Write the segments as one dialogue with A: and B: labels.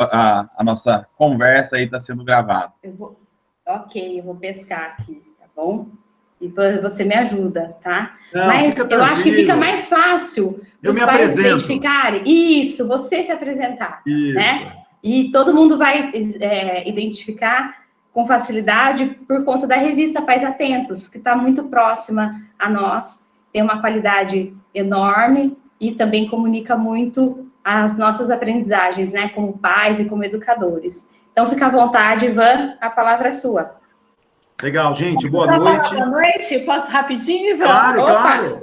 A: a nossa conversa aí está sendo gravada.
B: Ok, eu vou pescar aqui, tá bom? E você me ajuda, tá?
C: Não,
B: mas eu acho que fica mais fácil os pais identificarem. Isso, você se apresentar, né? E todo mundo vai identificar com facilidade por conta da revista Pais Atentos, que está muito próxima a nós, tem uma qualidade enorme e também comunica muito as nossas aprendizagens, né? Como pais e como educadores. Então, fica à vontade, Ivan, a palavra é sua.
C: Legal, gente, boa noite.
D: Boa noite, posso rapidinho, Ivan?
C: Claro, claro.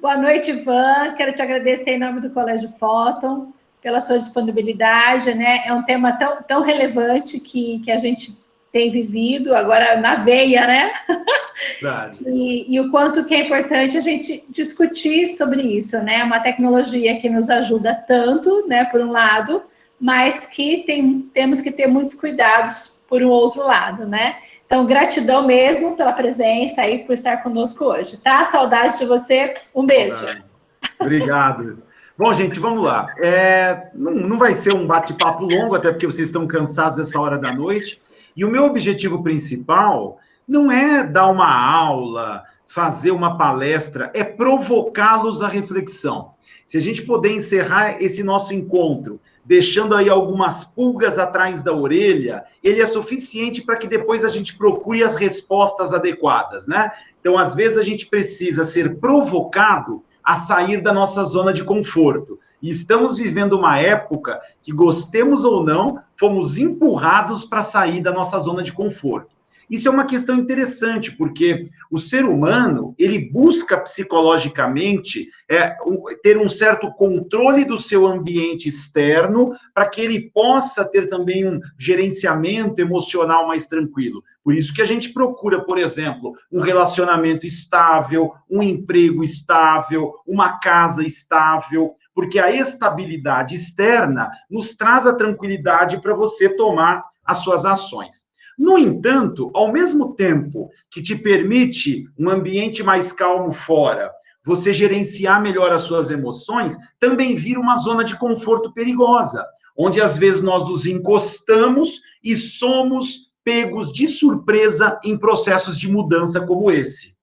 D: Boa noite, Ivan, quero te agradecer em nome do Colégio Fóton pela sua disponibilidade, né? É um tema tão relevante que a gente tem vivido agora na veia, né?
C: Verdade.
D: E o quanto que é importante a gente discutir sobre isso, né? Uma tecnologia que nos ajuda tanto, né, por um lado, mas que temos que ter muitos cuidados por um outro lado, né? Então, gratidão mesmo pela presença aí, por estar conosco hoje, tá? Saudade de você, um beijo.
C: Saudade. Obrigado. Bom, gente, vamos lá. Não vai ser um bate-papo longo, até porque vocês estão cansados essa hora da noite, e o meu objetivo principal não é dar uma aula, fazer uma palestra, é provocá-los à reflexão. Se a gente puder encerrar esse nosso encontro deixando aí algumas pulgas atrás da orelha, ele é suficiente para que depois a gente procure as respostas adequadas, né? Então, às vezes, a gente precisa ser provocado a sair da nossa zona de conforto. E estamos vivendo uma época que, gostemos ou não, fomos empurrados para sair da nossa zona de conforto. Isso é uma questão interessante, porque o ser humano, ele busca psicologicamente ter um certo controle do seu ambiente externo para que ele possa ter também um gerenciamento emocional mais tranquilo. Por isso que a gente procura, por exemplo, um relacionamento estável, um emprego estável, uma casa estável, porque a estabilidade externa nos traz a tranquilidade para você tomar as suas ações. No entanto, ao mesmo tempo que te permite um ambiente mais calmo fora, você gerenciar melhor as suas emoções, também vira uma zona de conforto perigosa, onde às vezes nós nos encostamos e somos pegos de surpresa em processos de mudança como esse.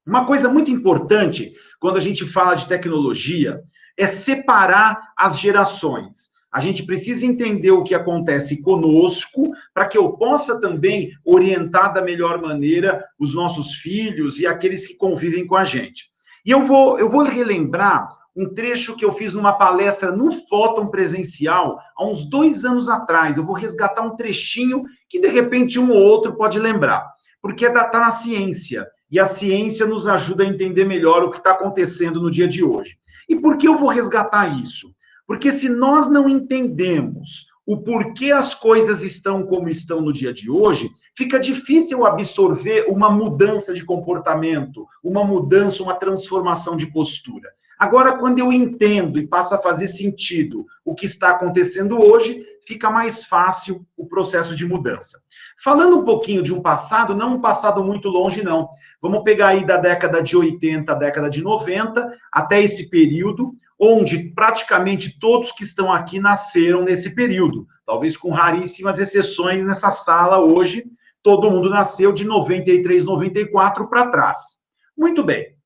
C: Uma coisa muito importante quando a gente fala de tecnologia é separar as gerações. A gente precisa entender o que acontece conosco para que eu possa também orientar da melhor maneira os nossos filhos e aqueles que convivem com a gente. E eu vou relembrar um trecho que eu fiz numa palestra no Fóton presencial há uns 2 anos atrás. Eu vou resgatar um trechinho que, de repente, um ou outro pode lembrar. Porque está na ciência, e a ciência nos ajuda a entender melhor o que está acontecendo no dia de hoje. E por que eu vou resgatar isso? Porque se nós não entendemos o porquê as coisas estão como estão no dia de hoje, fica difícil absorver uma mudança de comportamento, uma mudança, uma transformação de postura. Agora, quando eu entendo e passa a fazer sentido o que está acontecendo hoje, fica mais fácil o processo de mudança. Falando um pouquinho de um passado, não um passado muito longe, não. Vamos pegar aí da década de 80, década de 90, até esse período, onde praticamente todos que estão aqui nasceram nesse período. Talvez com raríssimas exceções nessa sala hoje, todo mundo nasceu de 93, 94 para trás. Muito bem.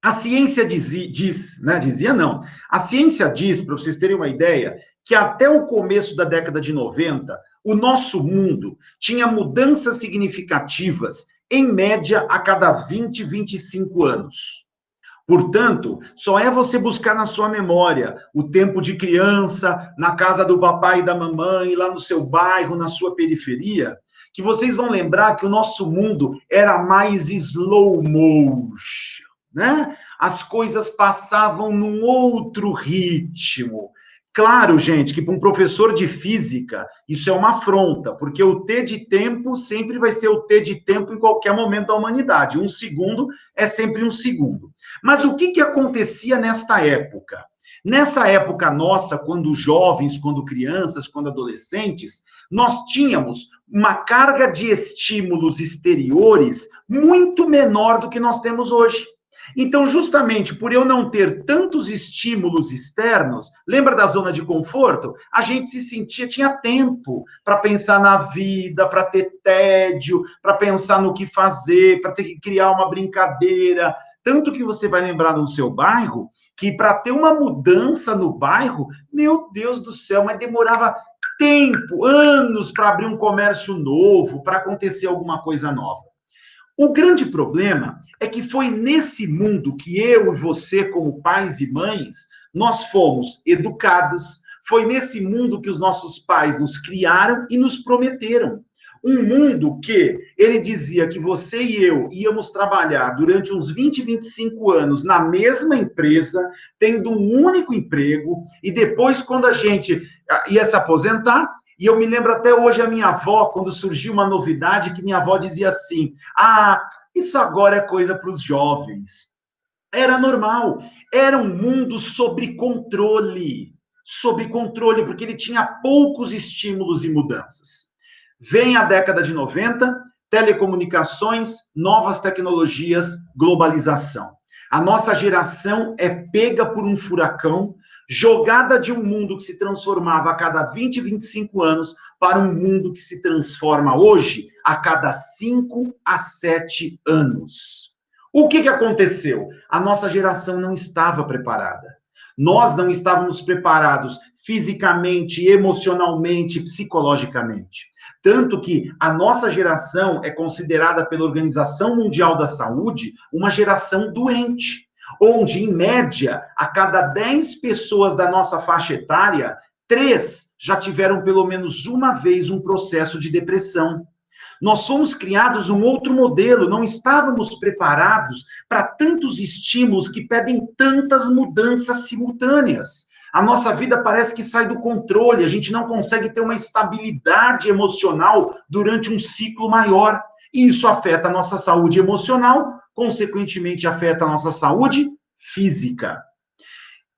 C: A ciência a ciência diz, para vocês terem uma ideia, que até o começo da década de 90, o nosso mundo tinha mudanças significativas, em média, a cada 20, 25 anos. Portanto, só é você buscar na sua memória o tempo de criança, na casa do papai e da mamãe, lá no seu bairro, na sua periferia, que vocês vão lembrar que o nosso mundo era mais slow motion, né? As coisas passavam num outro ritmo. Claro, gente, que para um professor de física, isso é uma afronta, porque o T de tempo sempre vai ser o T de tempo em qualquer momento da humanidade. 1 segundo é sempre 1 segundo. Mas o que acontecia nesta época? Nessa época nossa, quando jovens, quando crianças, quando adolescentes, nós tínhamos uma carga de estímulos exteriores muito menor do que nós temos hoje. Então, justamente por eu não ter tantos estímulos externos, lembra da zona de conforto? A gente se sentia, tinha tempo para pensar na vida, para ter tédio, para pensar no que fazer, para ter que criar uma brincadeira. Tanto que você vai lembrar no seu bairro, que para ter uma mudança no bairro, meu Deus do céu, mas demorava tempo, anos para abrir um comércio novo, para acontecer alguma coisa nova. O grande problema é que foi nesse mundo que eu e você, como pais e mães, nós fomos educados, foi nesse mundo que os nossos pais nos criaram e nos prometeram. Um mundo que ele dizia que você e eu íamos trabalhar durante uns 20, 25 anos na mesma empresa, tendo um único emprego, e depois, quando a gente ia se aposentar, e eu me lembro até hoje a minha avó, quando surgiu uma novidade, que minha avó dizia assim, isso agora é coisa para os jovens. Era normal, era um mundo sob controle, porque ele tinha poucos estímulos e mudanças. Vem a década de 90, telecomunicações, novas tecnologias, globalização. A nossa geração é pega por um furacão, jogada de um mundo que se transformava a cada 20, 25 anos para um mundo que se transforma hoje a cada 5 a 7 anos. O que aconteceu? A nossa geração não estava preparada. Nós não estávamos preparados fisicamente, emocionalmente, psicologicamente. Tanto que a nossa geração é considerada pela Organização Mundial da Saúde uma geração doente, onde, em média, a cada 10 pessoas da nossa faixa etária, 3 já tiveram pelo menos uma vez um processo de depressão. Nós fomos criados um outro modelo, não estávamos preparados para tantos estímulos que pedem tantas mudanças simultâneas. A nossa vida parece que sai do controle, a gente não consegue ter uma estabilidade emocional durante um ciclo maior. E isso afeta a nossa saúde emocional, consequentemente afeta a nossa saúde física.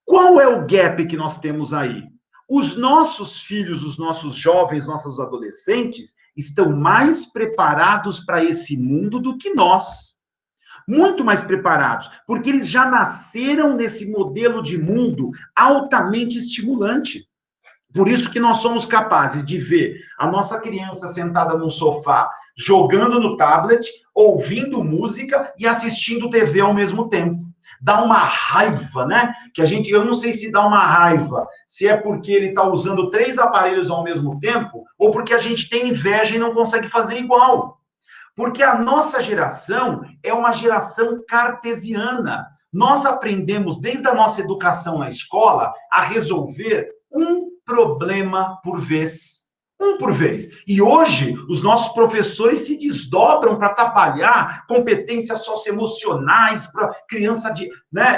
C: Qual é o gap que nós temos aí? Os nossos filhos, os nossos jovens, nossos adolescentes estão mais preparados para esse mundo do que nós. Muito mais preparados, porque eles já nasceram nesse modelo de mundo altamente estimulante. Por isso que nós somos capazes de ver a nossa criança sentada no sofá, jogando no tablet, ouvindo música e assistindo TV ao mesmo tempo. Dá uma raiva, né? Eu não sei se dá uma raiva, se é porque ele está usando 3 aparelhos ao mesmo tempo, ou porque a gente tem inveja e não consegue fazer igual. Porque a nossa geração é uma geração cartesiana. Nós aprendemos, desde a nossa educação na escola, a resolver um problema por vez. Um por vez. E hoje, os nossos professores se desdobram para trabalhar competências socioemocionais, para criança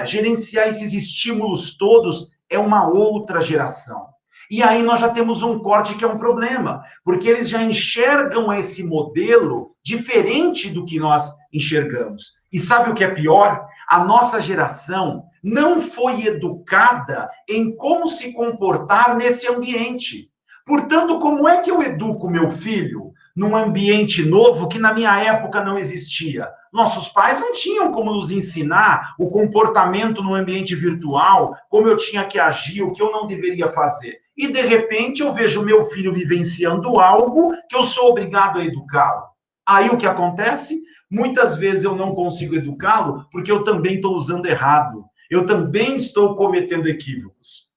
C: gerenciar esses estímulos todos. É uma outra geração. E aí nós já temos um corte que é um problema, porque eles já enxergam esse modelo diferente do que nós enxergamos. E sabe o que é pior? A nossa geração não foi educada em como se comportar nesse ambiente. Portanto, como é que eu educo meu filho num ambiente novo que na minha época não existia? Nossos pais não tinham como nos ensinar o comportamento no ambiente virtual, como eu tinha que agir, o que eu não deveria fazer. E, de repente, eu vejo meu filho vivenciando algo que eu sou obrigado a educá-lo. Aí o que acontece? Muitas vezes eu não consigo educá-lo porque eu também estou usando errado. Eu também estou cometendo equívocos.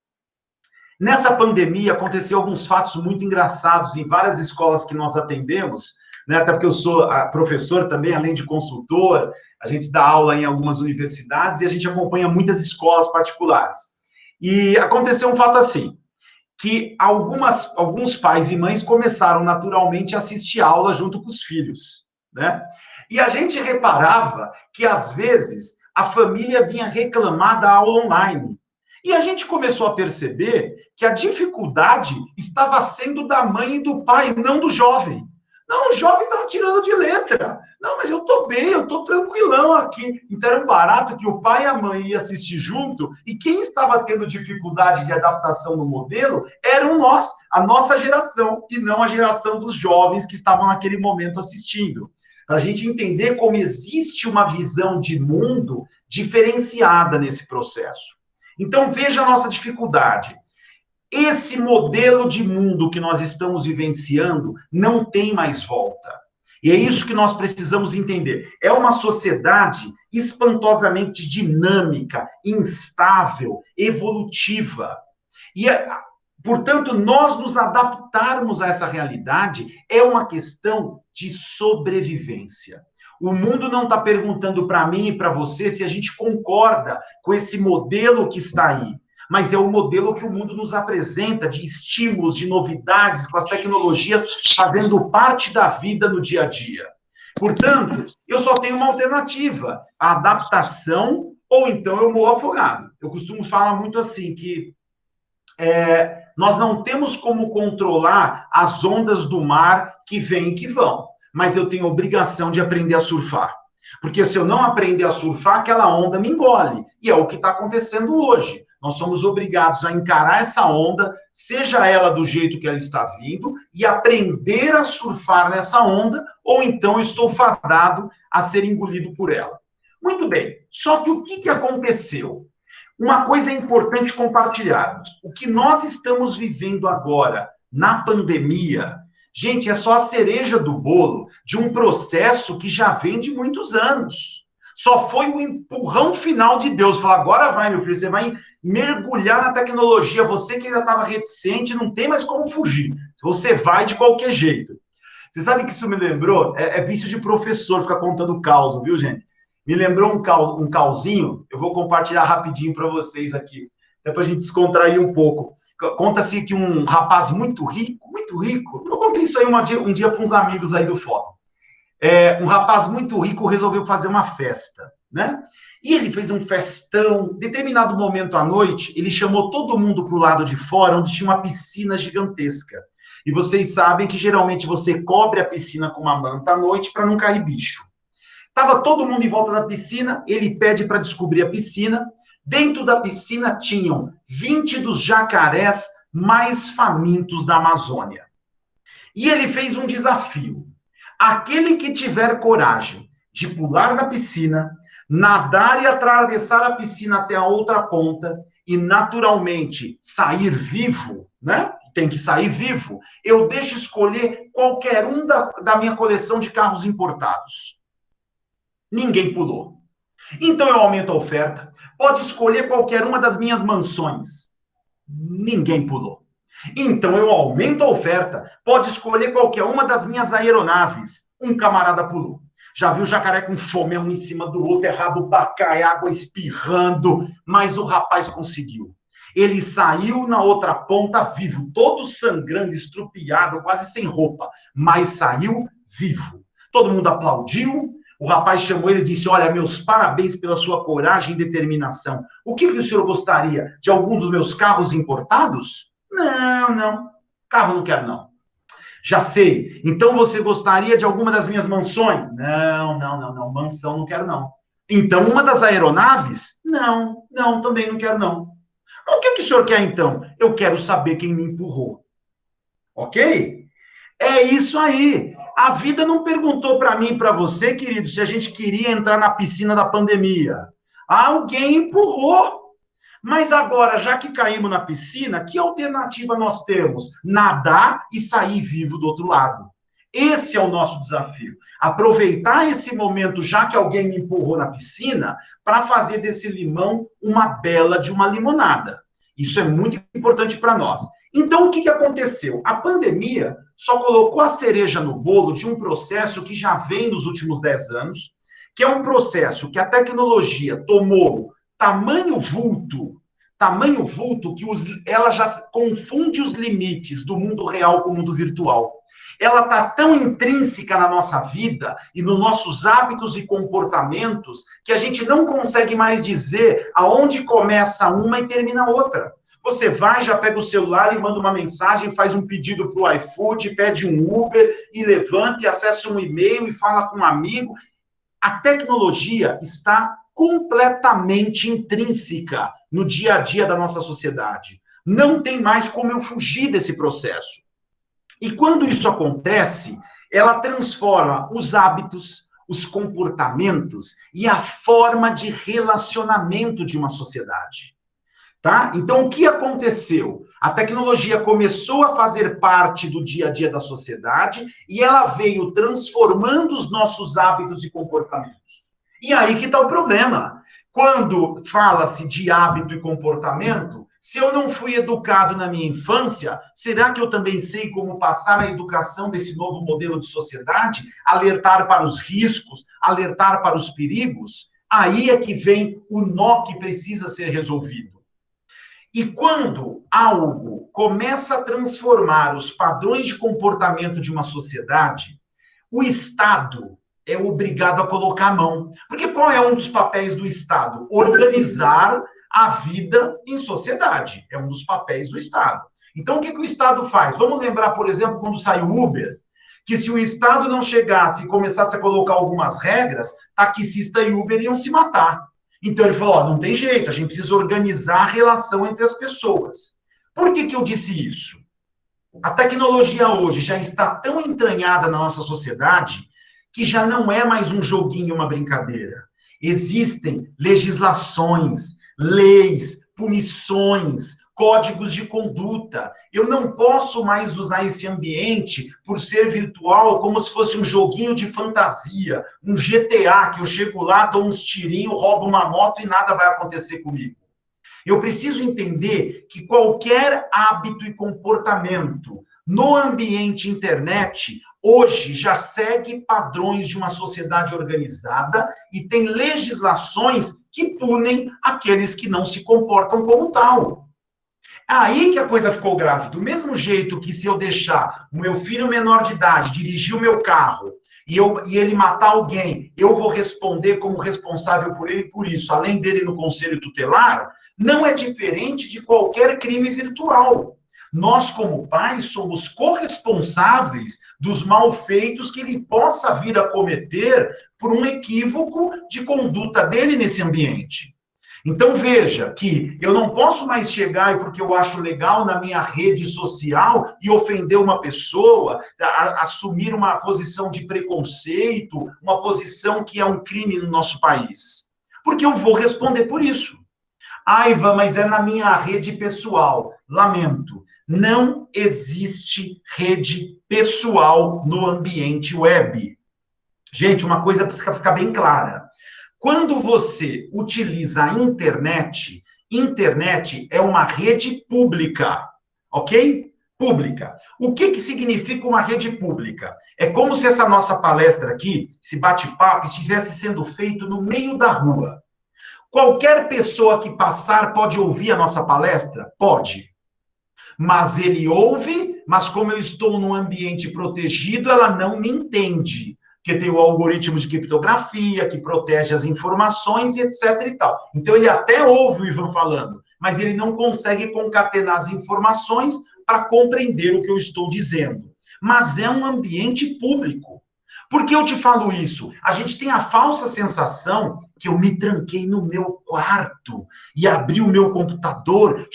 C: Nessa pandemia, aconteceu alguns fatos muito engraçados em várias escolas que nós atendemos, né? Até porque eu sou professor também, além de consultor, a gente dá aula em algumas universidades e a gente acompanha muitas escolas particulares. E aconteceu um fato assim, que alguns pais e mães começaram naturalmente a assistir aula junto com os filhos, né? E a gente reparava que, às vezes, a família vinha reclamar da aula online. E a gente começou a perceber que a dificuldade estava sendo da mãe e do pai, não do jovem. Não, o jovem estava tirando de letra. Não, mas eu estou bem, eu estou tranquilão aqui. Então era um barato que o pai e a mãe iam assistir junto, e quem estava tendo dificuldade de adaptação no modelo eram nós, a nossa geração, e não a geração dos jovens que estavam naquele momento assistindo. Para a gente entender como existe uma visão de mundo diferenciada nesse processo. Então, veja a nossa dificuldade. Esse modelo de mundo que nós estamos vivenciando não tem mais volta. E é isso que nós precisamos entender. É uma sociedade espantosamente dinâmica, instável, evolutiva. E, portanto, nós nos adaptarmos a essa realidade é uma questão de sobrevivência. O mundo não está perguntando para mim e para você se a gente concorda com esse modelo que está aí, mas é o modelo que o mundo nos apresenta de estímulos, de novidades, com as tecnologias fazendo parte da vida no dia a dia. Portanto, eu só tenho uma alternativa, a adaptação, ou então eu morro afogado. Eu costumo falar muito assim, que nós não temos como controlar as ondas do mar que vêm e que vão, mas eu tenho a obrigação de aprender a surfar. Porque se eu não aprender a surfar, aquela onda me engole. E é o que está acontecendo hoje. Nós somos obrigados a encarar essa onda, seja ela do jeito que ela está vindo, e aprender a surfar nessa onda, ou então estou fadado a ser engolido por ela. Muito bem, só que o que aconteceu? Uma coisa é importante compartilharmos. O que nós estamos vivendo agora, na pandemia, gente, é só a cereja do bolo de um processo que já vem de muitos anos. Só foi o empurrão final de Deus. Falar, agora vai, meu filho, você vai mergulhar na tecnologia. Você que ainda estava reticente, não tem mais como fugir. Você vai de qualquer jeito. Você sabe que isso me lembrou? É vício de professor ficar contando caos, viu, gente? Me lembrou um causinho, eu vou compartilhar rapidinho para vocês aqui, até para a gente descontrair um pouco. Conta-se que um rapaz muito rico, eu contei isso aí um dia para uns amigos aí do fórum. Um rapaz muito rico resolveu fazer uma festa, né? E ele fez um festão, determinado momento à noite, ele chamou todo mundo para o lado de fora, onde tinha uma piscina gigantesca. E vocês sabem que geralmente você cobre a piscina com uma manta à noite para não cair bicho. Estava todo mundo em volta da piscina, ele pede para descobrir a piscina. Dentro da piscina tinham 20 dos jacarés mais famintos da Amazônia. E ele fez um desafio. Aquele que tiver coragem de pular na piscina, nadar e atravessar a piscina até a outra ponta e, naturalmente, sair vivo, né? Tem que sair vivo. Eu deixo escolher qualquer um da minha coleção de carros importados. Ninguém pulou. Então eu aumento a oferta. Pode escolher qualquer uma das minhas mansões. Ninguém pulou. Então eu aumento a oferta. Pode escolher qualquer uma das minhas aeronaves. Um camarada pulou. Já viu o jacaré com fome, um em cima do outro, rabo bacá, água espirrando, mas o rapaz conseguiu. Ele saiu na outra ponta vivo, todo sangrando, estrupiado, quase sem roupa, mas saiu vivo. Todo mundo aplaudiu. O rapaz chamou ele e disse, olha, meus parabéns pela sua coragem e determinação. O que o senhor gostaria? De algum dos meus carros importados? Não. Carro não quero, não. Já sei. Então você gostaria de alguma das minhas mansões? Não. Mansão não quero, não. Então uma das aeronaves? Não, também não quero, não. O que o senhor quer, então? Eu quero saber quem me empurrou. Ok? É isso aí. A vida não perguntou para mim e para você, querido, se a gente queria entrar na piscina da pandemia. Alguém empurrou. Mas agora, já que caímos na piscina, que alternativa nós temos? Nadar e sair vivo do outro lado. Esse é o nosso desafio. Aproveitar esse momento, já que alguém me empurrou na piscina, para fazer desse limão uma bela de uma limonada. Isso é muito importante para nós. Então, o que aconteceu? A pandemia só colocou a cereja no bolo de um processo que já vem nos últimos 10 anos, que é um processo que a tecnologia tomou tamanho vulto que ela já confunde os limites do mundo real com o mundo virtual. Ela está tão intrínseca na nossa vida e nos nossos hábitos e comportamentos que a gente não consegue mais dizer aonde começa uma e termina a outra. Você vai, já pega o celular e manda uma mensagem, faz um pedido para o iFood, pede um Uber e levanta e acessa um e-mail e fala com um amigo. A tecnologia está completamente intrínseca no dia a dia da nossa sociedade. Não tem mais como eu fugir desse processo. E quando isso acontece, ela transforma os hábitos, os comportamentos e a forma de relacionamento de uma sociedade. Tá? Então, o que aconteceu? A tecnologia começou a fazer parte do dia a dia da sociedade e ela veio transformando os nossos hábitos e comportamentos. E aí que está o problema. Quando fala-se de hábito e comportamento, se eu não fui educado na minha infância, será que eu também sei como passar a educação desse novo modelo de sociedade? Alertar para os riscos, alertar para os perigos? Aí é que vem o nó que precisa ser resolvido. E quando algo começa a transformar os padrões de comportamento de uma sociedade, o Estado é obrigado a colocar a mão. Porque qual é um dos papéis do Estado? Organizar a vida em sociedade. É um dos papéis do Estado. Então, o que o Estado faz? Vamos lembrar, por exemplo, quando saiu o Uber, que se o Estado não chegasse e começasse a colocar algumas regras, taxista e Uber iam se matar. Então, ele falou, não tem jeito, a gente precisa organizar a relação entre as pessoas. Por que eu disse isso? A tecnologia hoje já está tão entranhada na nossa sociedade que já não é mais um joguinho, uma brincadeira. Existem legislações, leis, punições, códigos de conduta. Eu não posso mais usar esse ambiente, por ser virtual, como se fosse um joguinho de fantasia, um GTA, que eu chego lá, dou uns tirinhos, roubo uma moto e nada vai acontecer comigo. Eu preciso entender que qualquer hábito e comportamento no ambiente internet, hoje já segue padrões de uma sociedade organizada e tem legislações que punem aqueles que não se comportam como tal. Aí que a coisa ficou grave. Do mesmo jeito que se eu deixar o meu filho menor de idade dirigir o meu carro e ele matar alguém, eu vou responder como responsável por ele por isso, além dele no conselho tutelar, não é diferente de qualquer crime virtual. Nós, como pais, somos corresponsáveis dos malfeitos que ele possa vir a cometer por um equívoco de conduta dele nesse ambiente. Então, veja que eu não posso mais chegar, porque eu acho legal na minha rede social, e ofender uma pessoa, assumir uma posição de preconceito, uma posição que é um crime no nosso país. Porque eu vou responder por isso. Ivan, mas é na minha rede pessoal. Lamento. Não existe rede pessoal no ambiente web. Gente, uma coisa precisa ficar bem clara. Quando você utiliza a internet, internet é uma rede pública, ok? Pública. O que significa uma rede pública? É como se essa nossa palestra aqui, esse bate-papo, estivesse sendo feito no meio da rua. Qualquer pessoa que passar pode ouvir a nossa palestra? Pode. Mas ele ouve, mas como eu estou num ambiente protegido, ela não me entende. Porque tem o algoritmo de criptografia, que protege as informações e etc e tal. Então, ele até ouve o Ivan falando, mas ele não consegue concatenar as informações para compreender o que eu estou dizendo. Mas é um ambiente público. Por que eu te falo isso? A gente tem a falsa sensação que eu me tranquei no meu quarto e abri o meu computador,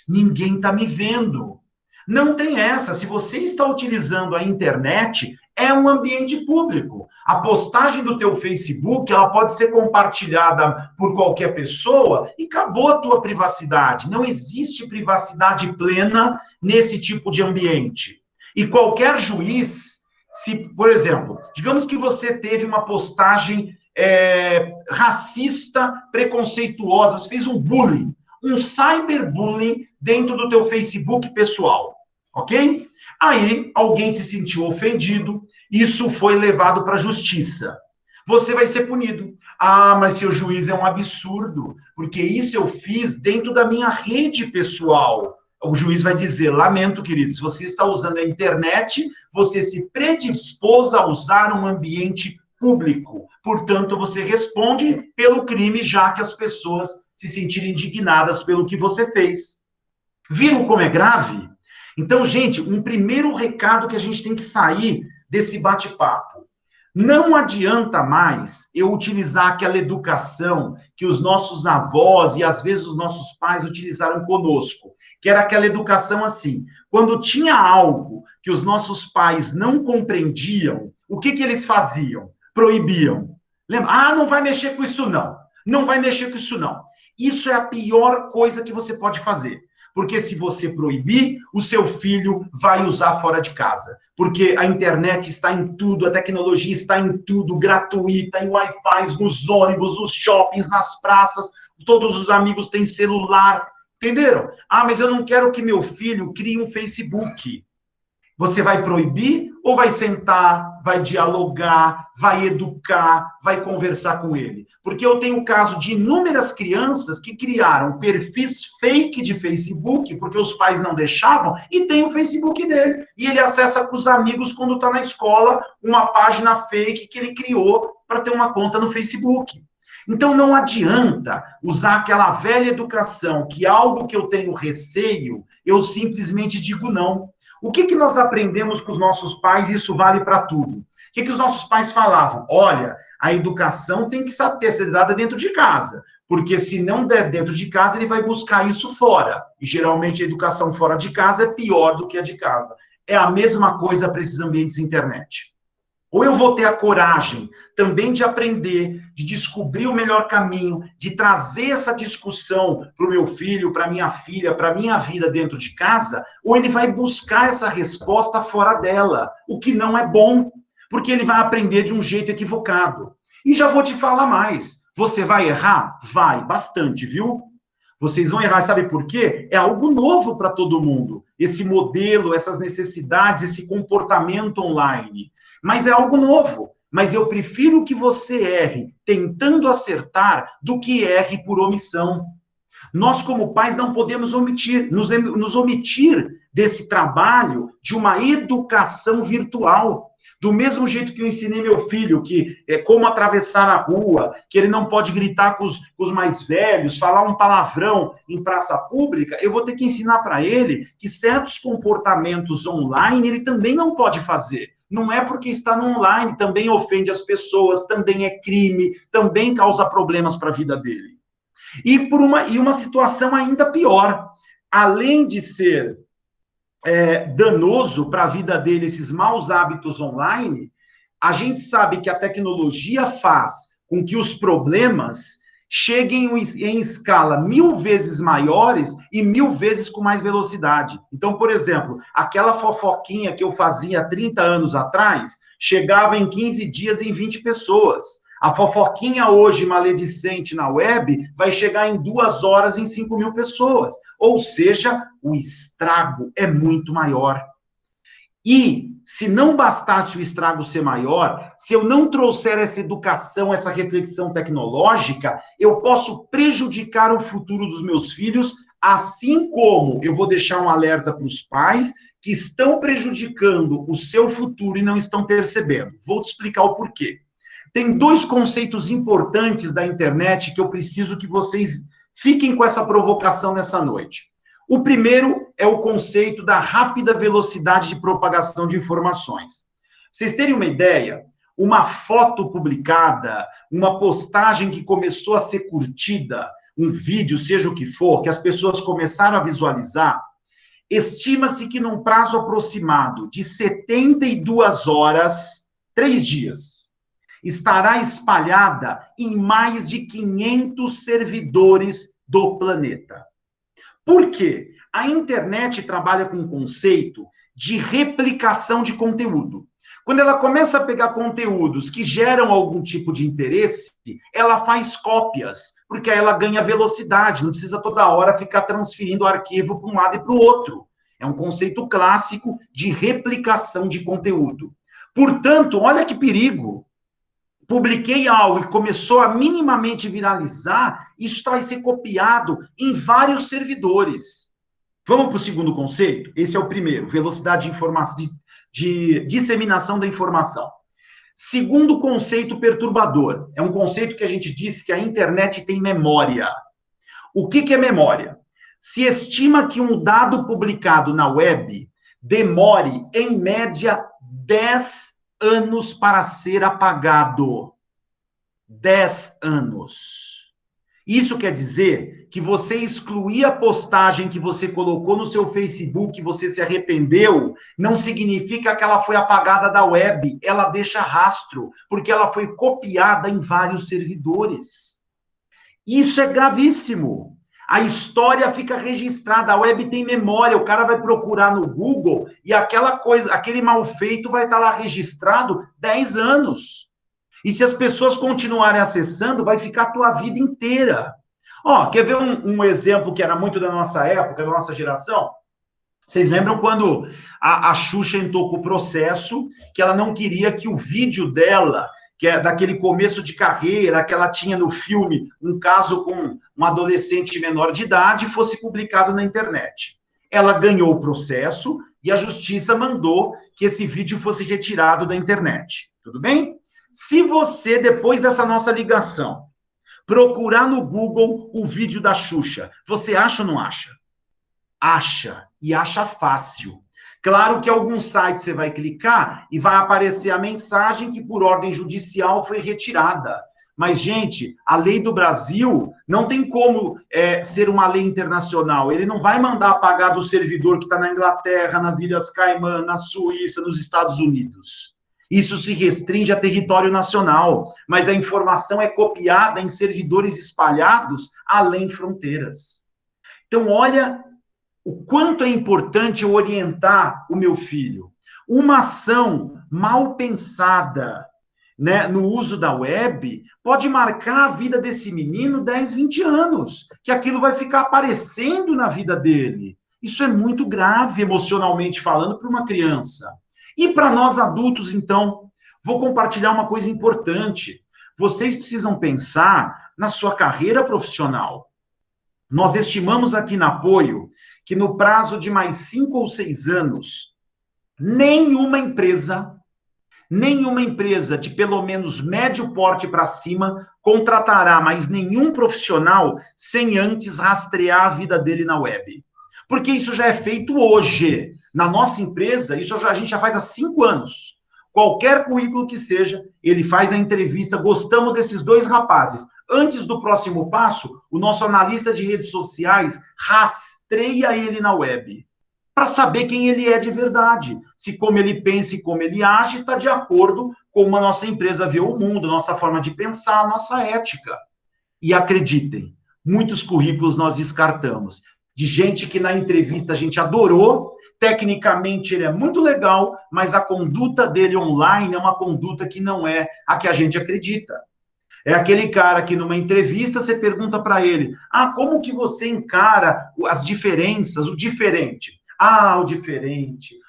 C: ninguém está me vendo. Não tem essa. Se você está utilizando a internet, é um ambiente público. A postagem do teu Facebook, ela pode ser compartilhada por qualquer pessoa e acabou a tua privacidade. Não existe privacidade plena nesse tipo de ambiente. E qualquer juiz, se, por exemplo, digamos que você teve uma postagem racista, preconceituosa, você fez um bullying, um cyberbullying dentro do teu Facebook pessoal, ok? Aí, alguém se sentiu ofendido, isso foi levado para a justiça. Você vai ser punido. Ah, mas seu juiz é um absurdo, porque isso eu fiz dentro da minha rede pessoal. O juiz vai dizer, lamento, querido, se você está usando a internet, você se predispôs a usar um ambiente público. Portanto, você responde pelo crime, já que as pessoas se sentirem indignadas pelo que você fez. Viram como é grave? Então, gente, um primeiro recado que a gente tem que sair desse bate-papo. Não adianta mais eu utilizar aquela educação que os nossos avós e, às vezes, os nossos pais utilizaram conosco, que era aquela educação assim. Quando tinha algo que os nossos pais não compreendiam, o que eles faziam? proibiam. Lembra? Ah, não vai mexer com isso não. Não vai mexer com isso não. Isso é a pior coisa que você pode fazer. Porque se você proibir, o seu filho vai usar fora de casa. Porque a internet está em tudo, a tecnologia está em tudo, gratuita, em Wi-Fi, nos ônibus, nos shoppings, nas praças, todos os amigos têm celular. Entenderam? Ah, mas eu não quero que meu filho crie um Facebook. Você vai proibir ou vai sentar, vai dialogar, vai educar, vai conversar com ele? Porque eu tenho o caso de inúmeras crianças que criaram perfis fake de Facebook, porque os pais não deixavam, e tem o Facebook dele. E ele acessa com os amigos quando está na escola, uma página fake que ele criou para ter uma conta no Facebook. Então não adianta usar aquela velha educação, que algo que eu tenho receio, eu simplesmente digo não. O que nós aprendemos com os nossos pais, e isso vale para tudo? O que os nossos pais falavam? Olha, a educação tem que ser dada dentro de casa, porque se não der dentro de casa, ele vai buscar isso fora. E geralmente a educação fora de casa é pior do que a de casa. É a mesma coisa para esses ambientes internet. Ou eu vou ter a coragem também de aprender, de descobrir o melhor caminho, de trazer essa discussão para o meu filho, para minha filha, para a minha vida dentro de casa, ou ele vai buscar essa resposta fora dela, o que não é bom, porque ele vai aprender de um jeito equivocado. E já vou te falar mais, você vai errar? Vai, bastante, viu? Vocês vão errar, sabe por quê? É algo novo para todo mundo. Esse modelo, essas necessidades, esse comportamento online. Mas é algo novo. Mas eu prefiro que você erre tentando acertar do que erre por omissão. Nós, como pais, não podemos nos omitir desse trabalho de uma educação virtual. Do mesmo jeito que eu ensinei meu filho que como atravessar a rua, que ele não pode gritar com os mais velhos, falar um palavrão em praça pública, eu vou ter que ensinar para ele que certos comportamentos online ele também não pode fazer. Não é porque está no online, também ofende as pessoas, também é crime, também causa problemas para a vida dele. E uma situação ainda pior, além de ser danoso para a vida dele, esses maus hábitos online, a gente sabe que a tecnologia faz com que os problemas cheguem em escala 1000 vezes maiores e 1000 vezes com mais velocidade. Então, por exemplo, aquela fofoquinha que eu fazia 30 anos atrás, chegava em 15 dias em 20 pessoas. A fofoquinha hoje maledicente na web vai chegar em 2 horas em 5.000 pessoas. Ou seja, o estrago é muito maior. E se não bastasse o estrago ser maior, se eu não trouxer essa educação, essa reflexão tecnológica, eu posso prejudicar o futuro dos meus filhos, assim como eu vou deixar um alerta para os pais que estão prejudicando o seu futuro e não estão percebendo. Vou te explicar o porquê. Tem 2 conceitos importantes da internet que eu preciso que vocês fiquem com essa provocação nessa noite. O primeiro é o conceito da rápida velocidade de propagação de informações. Pra vocês terem uma ideia, uma foto publicada, uma postagem que começou a ser curtida, um vídeo, seja o que for, que as pessoas começaram a visualizar, estima-se que num prazo aproximado de 72 horas, 3 dias, estará espalhada em mais de 500 servidores do planeta. Por quê? A internet trabalha com um conceito de replicação de conteúdo. Quando ela começa a pegar conteúdos que geram algum tipo de interesse, ela faz cópias, porque aí ela ganha velocidade, não precisa toda hora ficar transferindo o arquivo para um lado e para o outro. É um conceito clássico de replicação de conteúdo. Portanto, olha que perigo. Publiquei algo e começou a minimamente viralizar, isso vai ser copiado em vários servidores. Vamos para o segundo conceito? Esse é o primeiro, velocidade de informação, de disseminação da informação. Segundo conceito perturbador, é um conceito que a gente disse que a internet tem memória. O que é memória? Se estima que um dado publicado na web demore, em média, 10 anos para ser apagado. 10 anos. Isso quer dizer que você excluir a postagem que você colocou no seu Facebook, você se arrependeu, não significa que ela foi apagada da web. Ela deixa rastro, porque ela foi copiada em vários servidores. Isso é gravíssimo. A história fica registrada, a web tem memória, o cara vai procurar no Google e aquela coisa, aquele mal feito vai estar lá registrado 10 anos. E se as pessoas continuarem acessando, vai ficar a tua vida inteira. Ó, quer ver um exemplo que era muito da nossa época, da nossa geração? Vocês lembram quando a Xuxa entrou com o processo, que ela não queria que o vídeo dela, que é daquele começo de carreira, que ela tinha no filme, um caso com um adolescente menor de idade, fosse publicado na internet. Ela ganhou o processo e a justiça mandou que esse vídeo fosse retirado da internet. Tudo bem? Se você, depois dessa nossa ligação, procurar no Google o vídeo da Xuxa, você acha ou não acha? Acha, e acha fácil. Claro que algum site você vai clicar e vai aparecer a mensagem que por ordem judicial foi retirada. Mas, gente, a lei do Brasil não tem como ser uma lei internacional. Ele não vai mandar apagar do servidor que está na Inglaterra, nas Ilhas Caimã, na Suíça, nos Estados Unidos. Isso se restringe a território nacional, mas a informação é copiada em servidores espalhados além fronteiras. Então, olha o quanto é importante eu orientar o meu filho. Uma ação mal pensada, né, no uso da web pode marcar a vida desse menino 10, 20 anos, que aquilo vai ficar aparecendo na vida dele. Isso é muito grave, emocionalmente falando, para uma criança. E para nós adultos, então, vou compartilhar uma coisa importante. Vocês precisam pensar na sua carreira profissional. Nós estimamos aqui na Apoio que no prazo de mais 5 ou 6 anos, nenhuma empresa de pelo menos médio porte para cima contratará mais nenhum profissional sem antes rastrear a vida dele na web. Porque isso já é feito hoje. Na nossa empresa, isso a gente já faz há 5 anos. Qualquer currículo que seja, ele faz a entrevista, gostamos desses 2 rapazes. Antes do próximo passo, o nosso analista de redes sociais rastreia ele na web, para saber quem ele é de verdade. Se como ele pensa e como ele age, está de acordo com como a nossa empresa vê o mundo, nossa forma de pensar, nossa ética. E acreditem, muitos currículos nós descartamos. De gente que na entrevista a gente adorou, tecnicamente ele é muito legal, mas a conduta dele online é uma conduta que não é a que a gente acredita. É aquele cara que numa entrevista você pergunta para ele, como que você encara as diferenças, o diferente?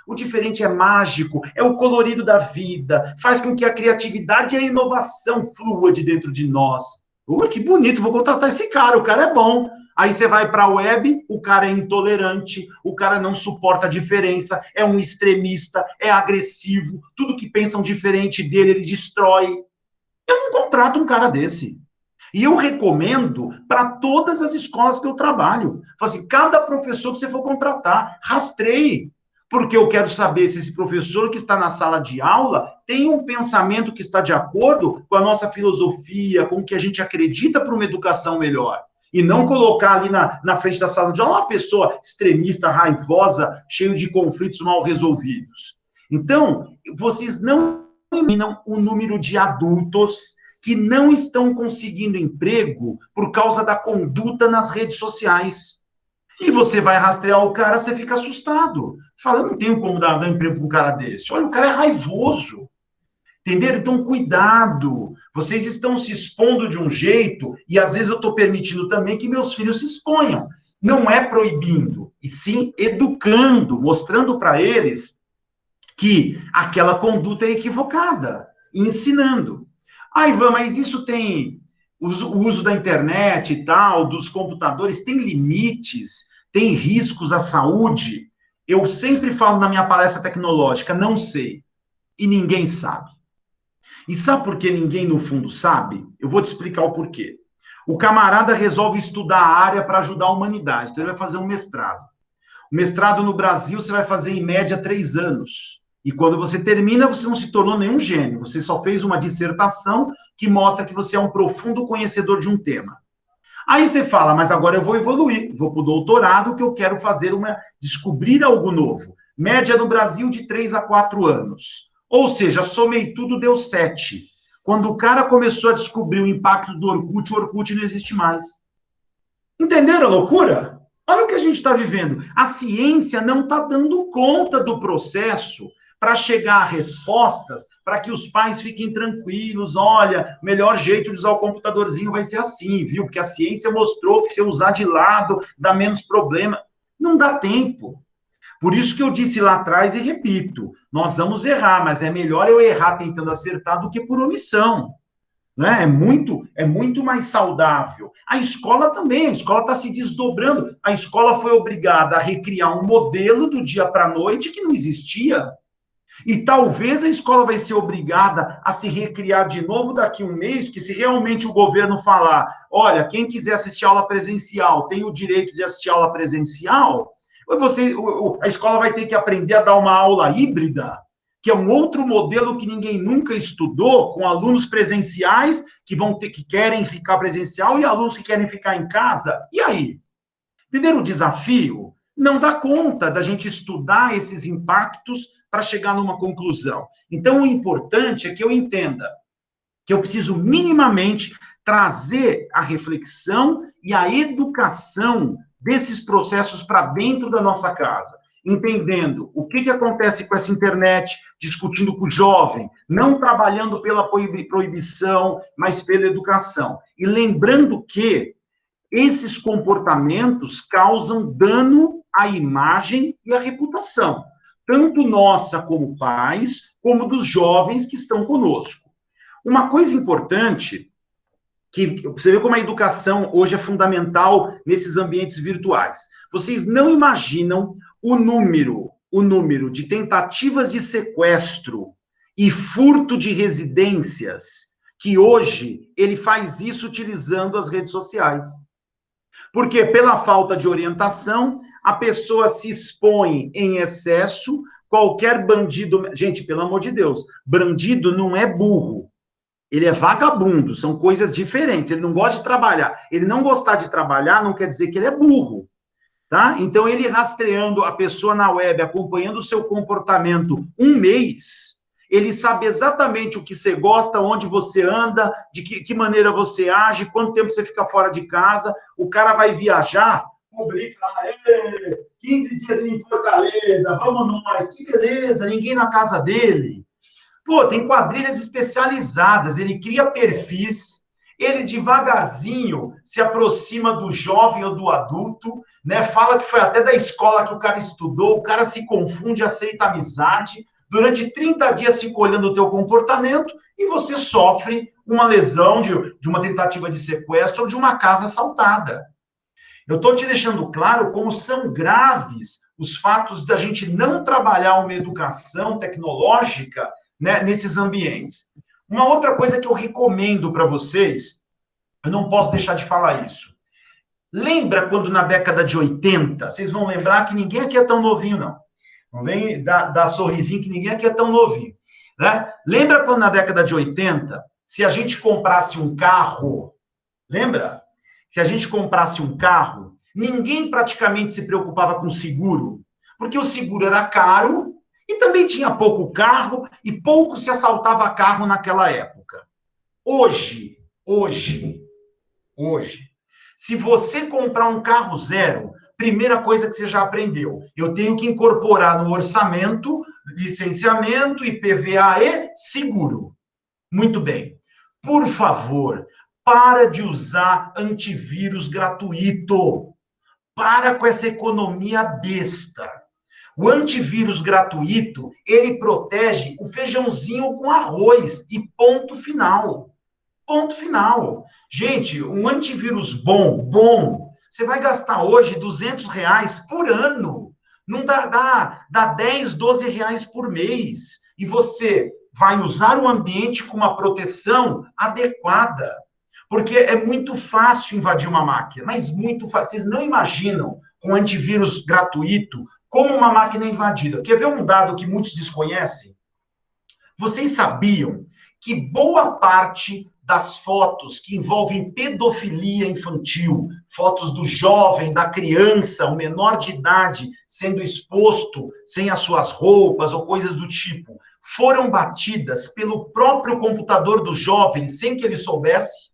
C: O diferente é mágico, é o colorido da vida, faz com que a criatividade e a inovação flua de dentro de nós. Que bonito, vou contratar esse cara, o cara é bom. Aí você vai para a web, o cara é intolerante, o cara não suporta a diferença, é um extremista, é agressivo, tudo que pensam diferente dele, ele destrói. Eu não contrato um cara desse. E eu recomendo para todas as escolas que eu trabalho. Falo assim, cada professor que você for contratar, rastreie. Porque eu quero saber se esse professor que está na sala de aula tem um pensamento que está de acordo com a nossa filosofia, com o que a gente acredita para uma educação melhor. E não colocar ali na frente da sala de aula uma pessoa extremista, raivosa, cheio de conflitos mal resolvidos. Então, vocês não eliminam o número de adultos que não estão conseguindo emprego por causa da conduta nas redes sociais. E você vai rastrear o cara, você fica assustado. Você fala, eu não tenho como dar emprego para um cara desse. Olha, o cara é raivoso. Entenderam? Então, cuidado. Vocês estão se expondo de um jeito, e às vezes eu estou permitindo também que meus filhos se exponham. Não é proibindo, e sim educando, mostrando para eles que aquela conduta é equivocada, ensinando. Ivan, mas isso tem o uso da internet e tal, dos computadores, tem limites, tem riscos à saúde? Eu sempre falo na minha palestra tecnológica, não sei, e ninguém sabe. E sabe por que ninguém, no fundo, sabe? Eu vou te explicar o porquê. O camarada resolve estudar a área para ajudar a humanidade, então ele vai fazer um mestrado. O mestrado no Brasil você vai fazer, em média, 3 anos. E quando você termina, você não se tornou nenhum gênio. Você só fez uma dissertação que mostra que você é um profundo conhecedor de um tema. Aí você fala, mas agora eu vou evoluir, vou para o doutorado, que eu quero descobrir algo novo. Média no Brasil de 3 a 4 anos. Ou seja, somei tudo, deu 7. Quando o cara começou a descobrir o impacto do Orkut, o Orkut não existe mais. Entenderam a loucura? Olha o que a gente está vivendo. A ciência não está dando conta do processo para chegar a respostas, para que os pais fiquem tranquilos. Olha, o melhor jeito de usar o computadorzinho vai ser assim, viu? Porque a ciência mostrou que se eu usar de lado, dá menos problema. Não dá tempo. Por isso que eu disse lá atrás e repito, nós vamos errar, mas é melhor eu errar tentando acertar do que por omissão. Né? É muito mais saudável. A escola também, a escola está se desdobrando. A escola foi obrigada a recriar um modelo do dia para a noite que não existia. E talvez a escola vai ser obrigada a se recriar de novo daqui a um mês, que se realmente o governo falar, olha, quem quiser assistir aula presencial tem o direito de assistir aula presencial, a escola vai ter que aprender a dar uma aula híbrida, que é um outro modelo que ninguém nunca estudou, com alunos presenciais que querem ficar presencial e alunos que querem ficar em casa. E aí? Entenderam o desafio? Não dá conta da gente estudar esses impactos para chegar numa conclusão. Então, o importante é que eu entenda que eu preciso minimamente trazer a reflexão e a educação desses processos para dentro da nossa casa, entendendo o que acontece com essa internet, discutindo com o jovem, não trabalhando pela proibição, mas pela educação. E lembrando que esses comportamentos causam dano à imagem e à reputação, tanto nossa como pais, como dos jovens que estão conosco. Uma coisa importante, que você vê como a educação hoje é fundamental nesses ambientes virtuais. Vocês não imaginam o número de tentativas de sequestro e furto de residências, que hoje ele faz isso utilizando as redes sociais. Porque pela falta de orientação, a pessoa se expõe em excesso, qualquer bandido... Gente, pelo amor de Deus, bandido não é burro, ele é vagabundo, são coisas diferentes, ele não gosta de trabalhar. Ele não gostar de trabalhar não quer dizer que ele é burro, tá? Então, ele rastreando a pessoa na web, acompanhando o seu comportamento um mês, ele sabe exatamente o que você gosta, onde você anda, de que maneira você age, quanto tempo você fica fora de casa. O cara vai viajar, publica lá, 15 dias em Fortaleza, vamos nós, que beleza, ninguém na casa dele. Pô, tem quadrilhas especializadas, ele cria perfis, ele devagarzinho se aproxima do jovem ou do adulto, né? Fala que foi até da escola que o cara estudou, o cara se confunde, aceita amizade, durante 30 dias fica olhando o teu comportamento e você sofre uma lesão de uma tentativa de sequestro ou de uma casa assaltada. Eu estou te deixando claro como são graves os fatos da gente não trabalhar uma educação tecnológica, né, nesses ambientes. Uma outra coisa que eu recomendo para vocês, eu não posso deixar de falar isso. Lembra quando na década de 80, vocês vão lembrar que ninguém aqui é tão novinho, não. Não vem dar sorrisinho que ninguém aqui é tão novinho. Né? Lembra quando na década de 80, se a gente comprasse um carro, lembra? Se a gente comprasse um carro, ninguém praticamente se preocupava com seguro, porque o seguro era caro, e também tinha pouco carro, e pouco se assaltava carro naquela época. Hoje, se você comprar um carro zero, primeira coisa que você já aprendeu, eu tenho que incorporar no orçamento, licenciamento, IPVA e seguro. Muito bem. Por favor, para de usar antivírus gratuito. Para com essa economia besta. O antivírus gratuito, ele protege o feijãozinho com arroz e ponto final. Ponto final. Gente, um antivírus bom, você vai gastar hoje R$200 por ano. Não dá 10, 12 reais por mês. E você vai usar o ambiente com uma proteção adequada. Porque é muito fácil invadir uma máquina, mas muito fácil. Vocês não imaginam, com antivírus gratuito, como uma máquina é invadida. Quer ver um dado que muitos desconhecem? Vocês sabiam que boa parte das fotos que envolvem pedofilia infantil, fotos do jovem, da criança, o menor de idade, sendo exposto sem as suas roupas ou coisas do tipo, foram batidas pelo próprio computador do jovem sem que ele soubesse?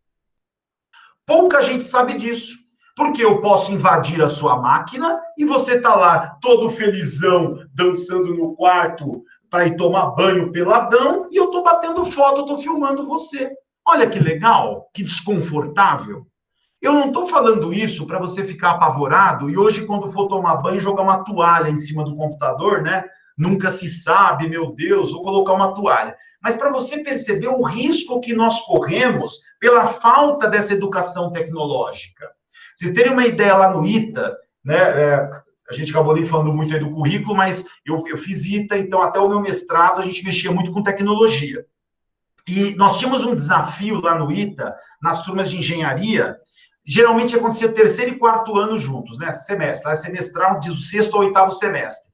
C: Pouca gente sabe disso, porque eu posso invadir a sua máquina e você tá lá todo felizão, dançando no quarto para ir tomar banho peladão, e eu tô batendo foto, eu tô filmando você. Olha que legal, que desconfortável. Eu não estou falando isso para você ficar apavorado e hoje, quando for tomar banho, jogar uma toalha em cima do computador, né? Nunca se sabe, meu Deus, vou colocar uma toalha. Mas para você perceber o risco que nós corremos pela falta dessa educação tecnológica. Vocês terem uma ideia lá no ITA, né? A gente acabou nem falando muito aí do currículo, mas eu fiz ITA, então até o meu mestrado a gente mexia muito com tecnologia. E nós tínhamos um desafio lá no ITA, nas turmas de engenharia, geralmente acontecia terceiro e quarto ano juntos, né? Semestre, lá é semestral, diz o sexto ou oitavo semestre.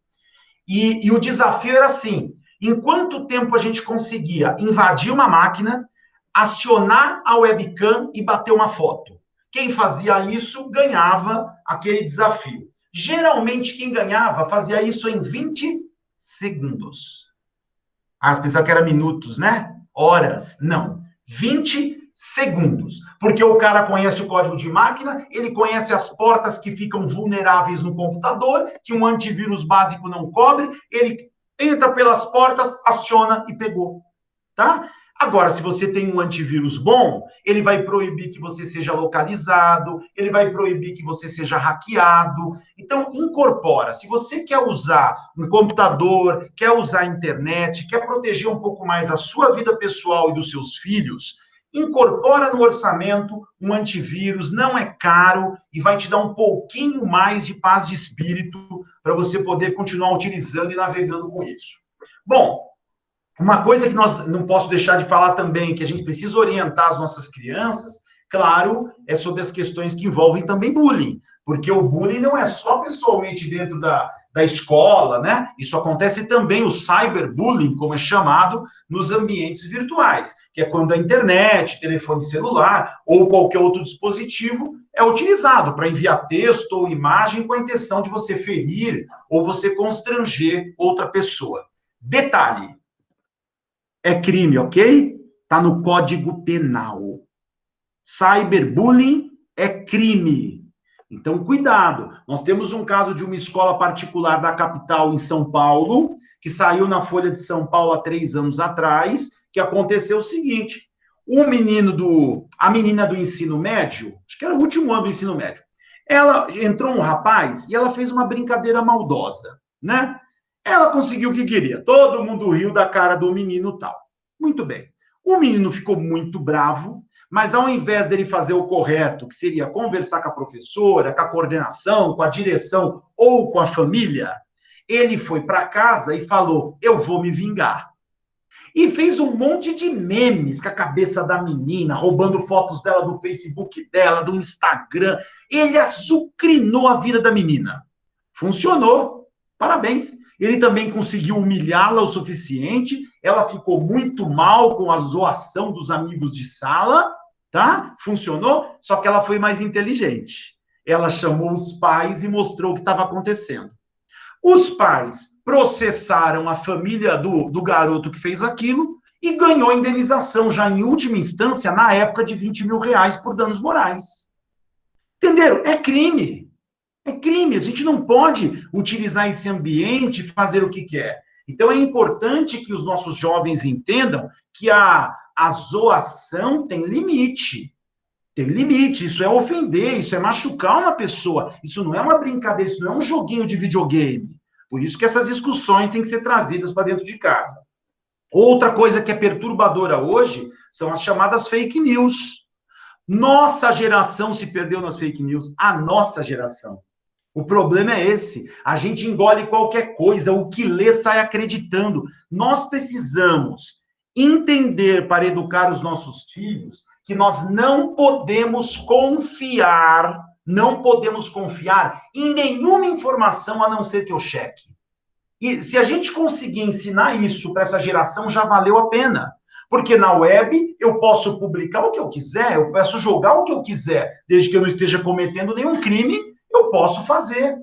C: E o desafio era assim, em quanto tempo a gente conseguia invadir uma máquina, acionar a webcam e bater uma foto. Quem fazia isso ganhava aquele desafio. Geralmente, quem ganhava fazia isso em 20 segundos. As pessoas que eram minutos, né? Horas, não. 20 segundos. Porque o cara conhece o código de máquina, ele conhece as portas que ficam vulneráveis no computador, que um antivírus básico não cobre, ele entra pelas portas, aciona e pegou. Tá? Agora, se você tem um antivírus bom, ele vai proibir que você seja localizado, ele vai proibir que você seja hackeado. Então, incorpora. Se você quer usar um computador, quer usar a internet, quer proteger um pouco mais a sua vida pessoal e dos seus filhos, incorpora no orçamento um antivírus, não é caro e vai te dar um pouquinho mais de paz de espírito para você poder continuar utilizando e navegando com isso. Bom, uma coisa que nós não posso deixar de falar também, que a gente precisa orientar as nossas crianças, claro, é sobre as questões que envolvem também bullying, porque o bullying não é só pessoalmente dentro da escola, né? Isso acontece também, o cyberbullying, como é chamado, nos ambientes virtuais, que é quando a internet, telefone celular ou qualquer outro dispositivo é utilizado para enviar texto ou imagem com a intenção de você ferir ou você constranger outra pessoa. Detalhe, é crime, ok? Está no Código Penal. Cyberbullying é crime. Então, cuidado. Nós temos um caso de uma escola particular da capital em São Paulo, que saiu na Folha de São Paulo há 3 anos atrás, que aconteceu o seguinte, a menina do ensino médio, acho que era o último ano do ensino médio, ela entrou um rapaz e ela fez uma brincadeira maldosa, né? Ela conseguiu o que queria. Todo mundo riu da cara do menino tal. Muito bem. O menino ficou muito bravo, mas ao invés dele fazer o correto, que seria conversar com a professora, com a coordenação, com a direção ou com a família, ele foi para casa e falou, eu vou me vingar. E fez um monte de memes com a cabeça da menina, roubando fotos dela do Facebook dela, do Instagram. Ele azucrinou a vida da menina. Funcionou. Parabéns. Ele também conseguiu humilhá-la o suficiente, ela ficou muito mal com a zoação dos amigos de sala, tá? Funcionou, só que ela foi mais inteligente. Ela chamou os pais e mostrou o que estava acontecendo. Os pais processaram a família do garoto que fez aquilo e ganhou indenização, já em última instância, na época, de R$20 mil por danos morais. Entenderam? É crime. É crime, a gente não pode utilizar esse ambiente e fazer o que quer. Então, é importante que os nossos jovens entendam que a zoação tem limite. Tem limite, isso é ofender, isso é machucar uma pessoa. Isso não é uma brincadeira, isso não é um joguinho de videogame. Por isso que essas discussões têm que ser trazidas para dentro de casa. Outra coisa que é perturbadora hoje são as chamadas fake news. Nossa geração se perdeu nas fake news, a nossa geração. O problema é esse, a gente engole qualquer coisa, o que lê sai acreditando. Nós precisamos entender para educar os nossos filhos que nós não podemos confiar em nenhuma informação a não ser que eu cheque. E se a gente conseguir ensinar isso para essa geração, já valeu a pena. Porque na web eu posso publicar o que eu quiser, eu posso jogar o que eu quiser, desde que eu não esteja cometendo nenhum crime, eu posso fazer.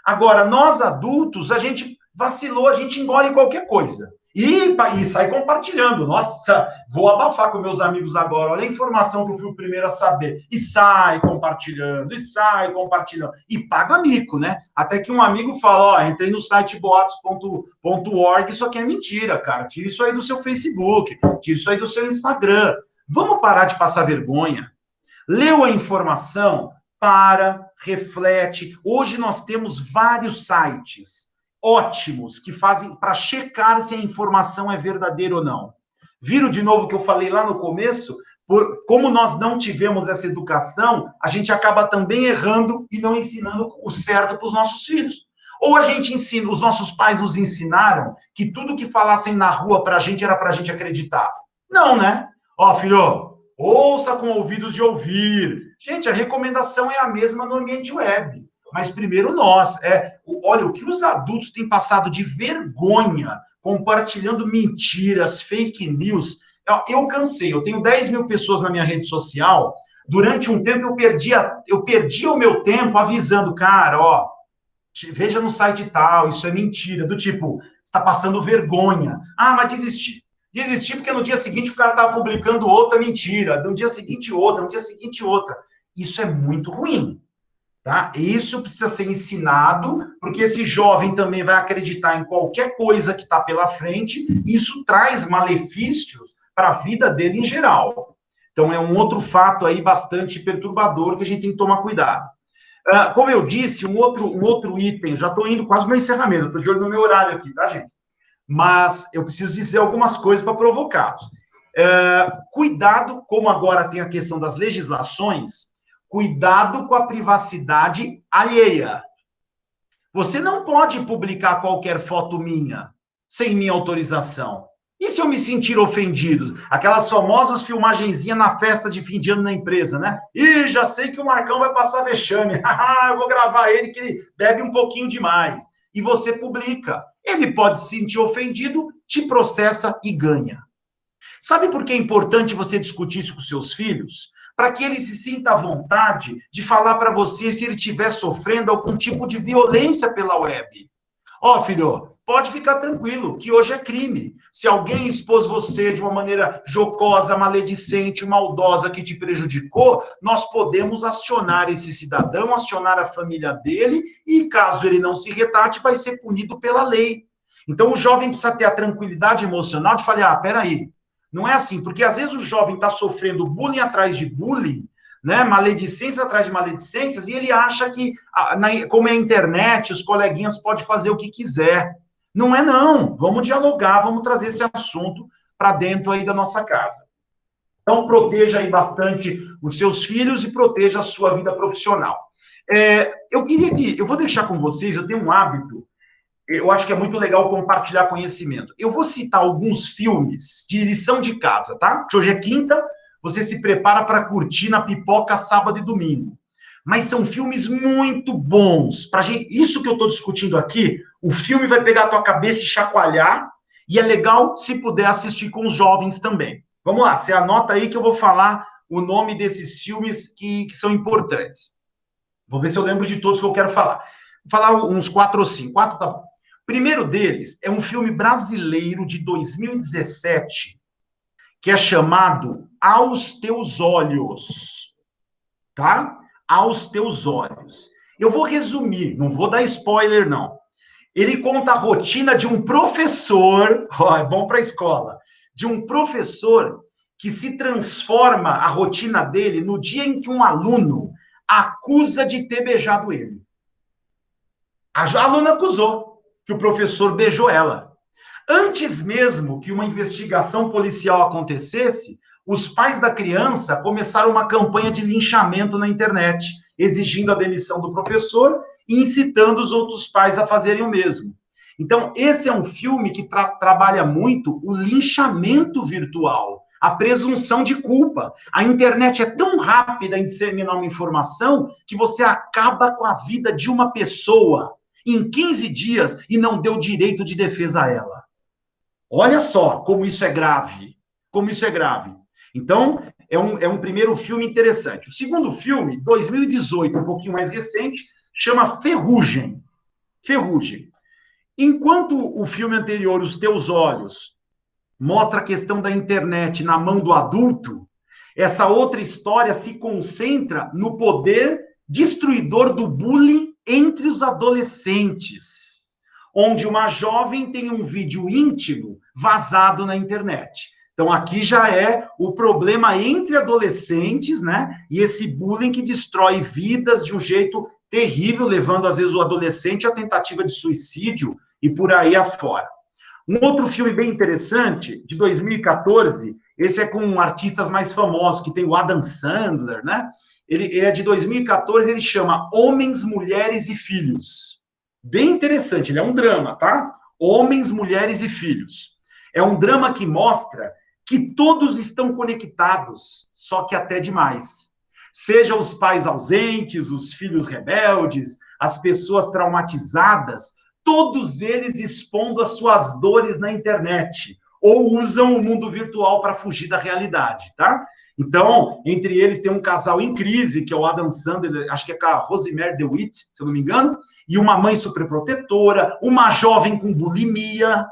C: Agora, nós adultos, a gente vacilou, a gente engole qualquer coisa. E sai compartilhando. Nossa, vou abafar com meus amigos agora. Olha a informação que eu fui o primeiro a saber. E sai compartilhando, e sai compartilhando. E paga mico, né? Até que um amigo fala, ó, entrei no site boatos.org, isso aqui é mentira, cara. Tira isso aí do seu Facebook, tira isso aí do seu Instagram. Vamos parar de passar vergonha. Leu a informação? Para, reflete. Hoje nós temos vários sites ótimos que fazem para checar se a informação é verdadeira ou não. Viram de novo o que eu falei lá no começo? Como nós não tivemos essa educação, a gente acaba também errando e não ensinando o certo para os nossos filhos. Ou a gente ensina, os nossos pais nos ensinaram que tudo que falassem na rua para a gente era para a gente acreditar. Não, né? Ó, filho, ouça com ouvidos de ouvir. Gente, a recomendação é a mesma no ambiente web. Mas primeiro nós. Olha, o que os adultos têm passado de vergonha compartilhando mentiras, fake news. Eu cansei. Eu tenho 10 mil pessoas na minha rede social. Durante um tempo eu perdia o meu tempo avisando, cara, ó, veja no site tal, isso é mentira. Do tipo, está passando vergonha. Ah, mas desisti. Desisti porque no dia seguinte o cara estava publicando outra mentira. No dia seguinte outra, no dia seguinte outra. Isso é muito ruim. Tá? Isso precisa ser ensinado, porque esse jovem também vai acreditar em qualquer coisa que está pela frente, e isso traz malefícios para a vida dele em geral. Então, é um outro fato aí bastante perturbador que a gente tem que tomar cuidado. Como eu disse, um outro item, já estou indo quase no meu encerramento, estou de olho no meu horário aqui, tá, gente? Mas eu preciso dizer algumas coisas para provocá-los. Cuidado, como agora tem a questão das legislações, cuidado com a privacidade alheia. Você não pode publicar qualquer foto minha sem minha autorização. E se eu me sentir ofendido? Aquelas famosas filmagenzinhas na festa de fim de ano na empresa, né? Ih, já sei que o Marcão vai passar vexame. Eu vou gravar ele que ele bebe um pouquinho demais. E você publica. Ele pode se sentir ofendido, te processa e ganha. Sabe por que é importante você discutir isso com seus filhos? Para que ele se sinta à vontade de falar para você se ele estiver sofrendo algum tipo de violência pela web. Ó, filho, pode ficar tranquilo, que hoje é crime. Se alguém expôs você de uma maneira jocosa, maledicente, maldosa, que te prejudicou, nós podemos acionar esse cidadão, acionar a família dele, e caso ele não se retrate, vai ser punido pela lei. Então, o jovem precisa ter a tranquilidade emocional de falar, peraí, não é assim, porque às vezes o jovem está sofrendo bullying atrás de bullying, né, maledicência atrás de maledicências, e ele acha que, como é a internet, os coleguinhas podem fazer o que quiser. Não é não, vamos dialogar, vamos trazer esse assunto para dentro aí da nossa casa. Então, proteja aí bastante os seus filhos e proteja a sua vida profissional. Eu vou deixar com vocês, eu tenho um hábito, eu acho que é muito legal compartilhar conhecimento. Eu vou citar alguns filmes de lição de casa, tá? Hoje é quinta, você se prepara para curtir na pipoca sábado e domingo. Mas são filmes muito bons. Pra gente, isso que eu estou discutindo aqui, o filme vai pegar a tua cabeça e chacoalhar, e é legal se puder assistir com os jovens também. Vamos lá, você anota aí que eu vou falar o nome desses filmes que são importantes. Vou ver se eu lembro de todos que eu quero falar. Vou falar uns 4 ou 5. 4 tá bom. O primeiro deles é um filme brasileiro de 2017, que é chamado Aos Teus Olhos. Tá? Aos Teus Olhos. Eu vou resumir, não vou dar spoiler, não. Ele conta a rotina de um professor, é bom para a escola, de um professor que se transforma a rotina dele no dia em que um aluno acusa de ter beijado ele. A aluna acusou que o professor beijou ela. Antes mesmo que uma investigação policial acontecesse, os pais da criança começaram uma campanha de linchamento na internet, exigindo a demissão do professor e incitando os outros pais a fazerem o mesmo. Então, esse é um filme que trabalha muito o linchamento virtual, a presunção de culpa. A internet é tão rápida em disseminar uma informação que você acaba com a vida de uma pessoa em 15 dias e não deu direito de defesa a ela. Olha só como isso é grave. como isso é grave. Então, é um primeiro filme interessante. O segundo filme, 2018, um pouquinho mais recente, chama Ferrugem. Ferrugem. Enquanto o filme anterior, Os Teus Olhos, mostra a questão da internet na mão do adulto, essa outra história se concentra no poder destruidor do bullying entre os adolescentes, onde uma jovem tem um vídeo íntimo vazado na internet. Então, aqui já é o problema entre adolescentes, né? E esse bullying que destrói vidas de um jeito terrível, levando, às vezes, o adolescente à tentativa de suicídio e por aí afora. Um outro filme bem interessante, de 2014, esse é com artistas mais famosos, que tem o Adam Sandler, né? Ele é de 2014, ele chama Homens, Mulheres e Filhos. Bem interessante, ele é um drama, tá? Homens, Mulheres e Filhos. É um drama que mostra que todos estão conectados, só que até demais. Seja os pais ausentes, os filhos rebeldes, as pessoas traumatizadas, todos eles expondo as suas dores na internet, ou usam o mundo virtual para fugir da realidade, tá? Então, entre eles tem um casal em crise, que é o Adam Sandler, acho que é com a Rosemary DeWitt, se eu não me engano, e uma mãe superprotetora, uma jovem com bulimia.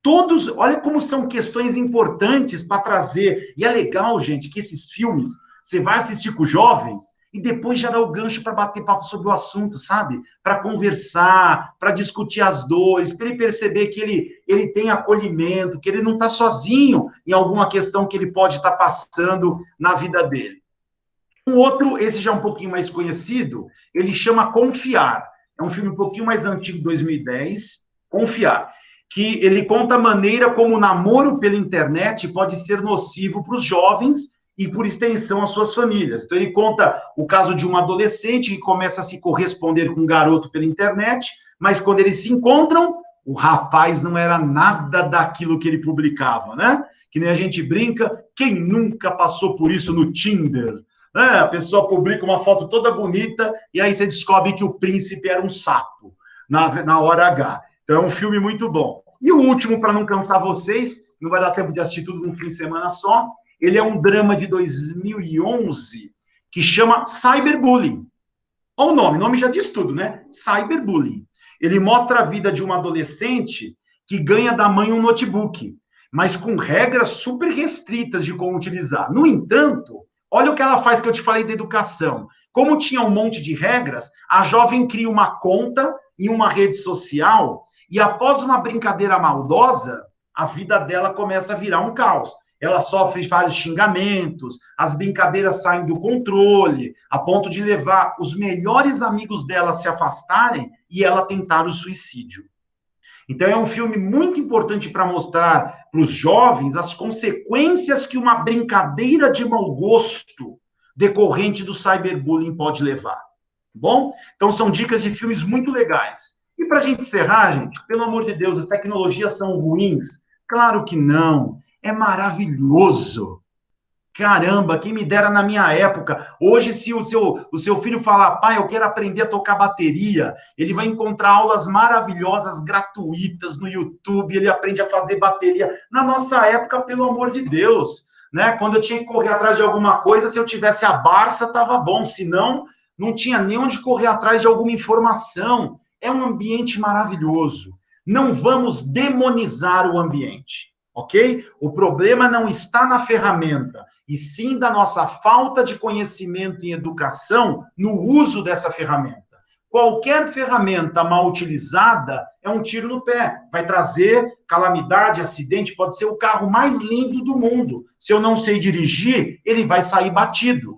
C: Todos, olha como são questões importantes para trazer. E é legal, gente, que esses filmes, você vai assistir com o jovem e depois já dá o gancho para bater papo sobre o assunto, sabe? Para conversar, para discutir as dores, para ele perceber que ele tem acolhimento, que ele não está sozinho em alguma questão que ele pode estar passando na vida dele. Um outro, esse já é um pouquinho mais conhecido, ele chama Confiar. É um filme um pouquinho mais antigo, 2010, Confiar, que ele conta a maneira como o namoro pela internet pode ser nocivo para os jovens e, por extensão, as suas famílias. Então, ele conta o caso de um adolescente que começa a se corresponder com um garoto pela internet, mas quando eles se encontram, o rapaz não era nada daquilo que ele publicava, né? Que nem a gente brinca, quem nunca passou por isso no Tinder? Né? A pessoa publica uma foto toda bonita e aí você descobre que o príncipe era um sapo na hora H. Então, é um filme muito bom. E o último, para não cansar vocês, não vai dar tempo de assistir tudo num fim de semana só, ele é um drama de 2011 que chama Cyberbullying. Olha o nome já diz tudo, né? Cyberbullying. Ele mostra a vida de uma adolescente que ganha da mãe um notebook, mas com regras super restritas de como utilizar. No entanto, olha o que ela faz que eu te falei da educação. Como tinha um monte de regras, a jovem cria uma conta em uma rede social e após uma brincadeira maldosa, a vida dela começa a virar um caos. Ela sofre vários xingamentos, as brincadeiras saem do controle, a ponto de levar os melhores amigos dela a se afastarem e ela tentar o suicídio. Então, é um filme muito importante para mostrar para os jovens as consequências que uma brincadeira de mau gosto decorrente do cyberbullying pode levar. Bom? Então, são dicas de filmes muito legais. E para a gente encerrar, gente, pelo amor de Deus, as tecnologias são ruins? Claro que não. É maravilhoso. Caramba, quem me dera na minha época. Hoje, se o seu filho falar, pai, eu quero aprender a tocar bateria, ele vai encontrar aulas maravilhosas, gratuitas no YouTube, ele aprende a fazer bateria. Na nossa época, pelo amor de Deus, né? Quando eu tinha que correr atrás de alguma coisa, se eu tivesse a Barça, estava bom, senão não tinha nem onde correr atrás de alguma informação. É um ambiente maravilhoso. Não vamos demonizar o ambiente, ok? O problema não está na ferramenta, e sim da nossa falta de conhecimento em educação no uso dessa ferramenta. Qualquer ferramenta mal utilizada é um tiro no pé. Vai trazer calamidade, acidente, pode ser o carro mais lindo do mundo. Se eu não sei dirigir, ele vai sair batido.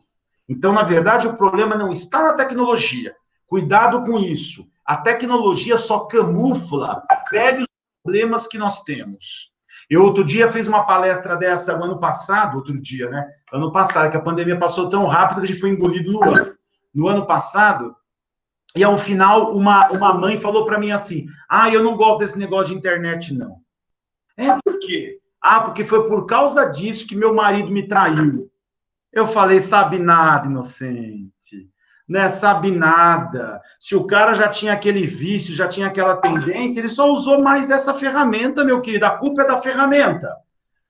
C: Então, na verdade, o problema não está na tecnologia. Cuidado com isso. A tecnologia só camufla velhos problemas que nós temos. Eu, outro dia, fiz uma palestra dessa no ano passado, Ano passado, que a pandemia passou tão rápido que a gente foi engolido no ano. No ano passado, e ao final, uma mãe falou para mim assim, eu não gosto desse negócio de internet, não. Por quê? Porque foi por causa disso que meu marido me traiu. Eu falei, sabe nada, inocente. Né, sabe nada. Se o cara já tinha aquele vício, já tinha aquela tendência, ele só usou mais essa ferramenta, meu querido. A culpa é da ferramenta.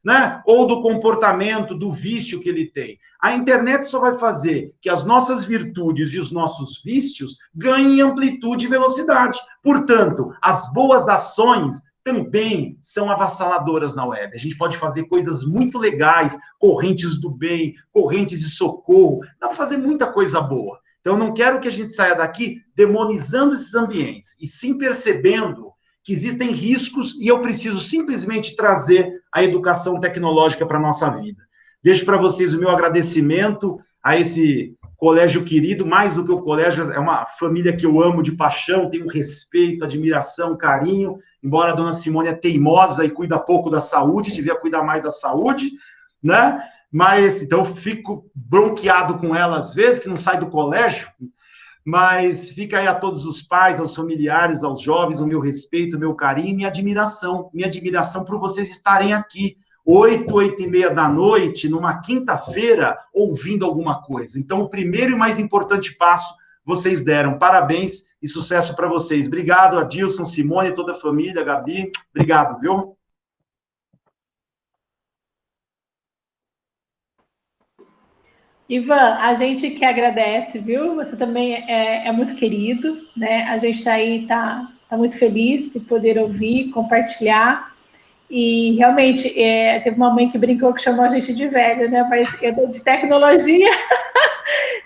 C: né? Ou do comportamento, do vício que ele tem. A internet só vai fazer que as nossas virtudes e os nossos vícios ganhem amplitude e velocidade. Portanto, as boas ações também são avassaladoras na web. A gente pode fazer coisas muito legais, correntes do bem, correntes de socorro, dá para fazer muita coisa boa. Então, eu não quero que a gente saia daqui demonizando esses ambientes, e sim percebendo que existem riscos e eu preciso simplesmente trazer a educação tecnológica para a nossa vida. Deixo para vocês o meu agradecimento a esse colégio querido, mais do que o colégio, é uma família que eu amo de paixão, tenho respeito, admiração, carinho, embora a dona Simone é teimosa e cuida pouco da saúde, devia cuidar mais da saúde, né? Mas, então, eu fico bronqueado com ela às vezes, que não sai do colégio, mas fica aí a todos os pais, aos familiares, aos jovens, o meu respeito, o meu carinho e minha admiração por vocês estarem aqui, 8, 8h30 da noite, numa quinta-feira, ouvindo alguma coisa. Então, o primeiro e mais importante passo vocês deram. Parabéns e sucesso para vocês. Obrigado, Adilson, Simone, toda a família, Gabi. Obrigado, viu?
D: Ivan, a gente que agradece, viu? Você também é muito querido, né? A gente está aí, tá muito feliz por poder ouvir, compartilhar. E realmente, teve uma mãe que brincou que chamou a gente de velho, né? Mas de tecnologia,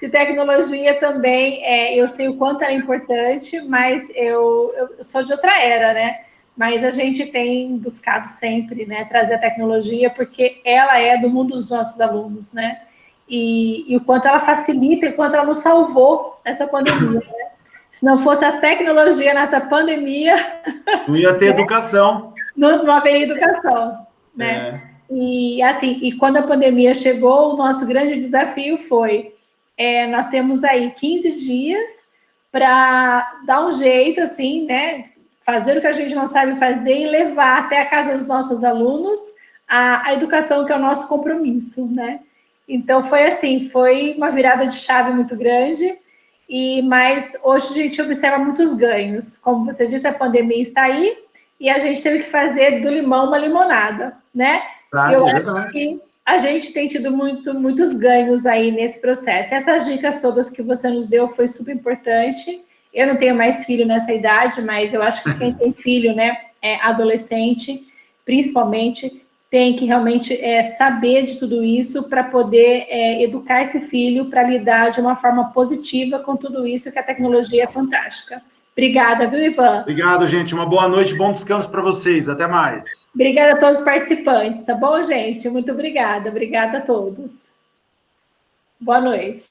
D: de tecnologia também, eu sei o quanto ela é importante, mas eu sou de outra era, né? Mas a gente tem buscado sempre, né, trazer a tecnologia, porque ela é do mundo dos nossos alunos, né? E o quanto ela facilita e o quanto ela nos salvou nessa pandemia, né? Se não fosse a tecnologia nessa pandemia...
C: Não ia ter educação.
D: Não haveria educação, né? E assim, e quando a pandemia chegou, o nosso grande desafio foi, nós temos aí 15 dias para dar um jeito, assim, né? Fazer o que a gente não sabe fazer e levar até a casa dos nossos alunos a educação, que é o nosso compromisso, né? Então, foi assim, foi uma virada de chave muito grande, mas hoje a gente observa muitos ganhos. Como você disse, a pandemia está aí, e a gente teve que fazer do limão uma limonada, né? Eu acho que a gente tem tido muitos ganhos aí nesse processo. Essas dicas todas que você nos deu foi super importante. Eu não tenho mais filho nessa idade, mas eu acho que quem tem filho, né, adolescente, principalmente, tem que realmente saber de tudo isso para poder educar esse filho para lidar de uma forma positiva com tudo isso, que a tecnologia é fantástica. Obrigada, viu, Ivan?
C: Obrigado, gente. Uma boa noite, bom descanso para vocês. Até mais.
D: Obrigada a todos os participantes, tá bom, gente? Muito obrigada. Obrigada a todos. Boa noite.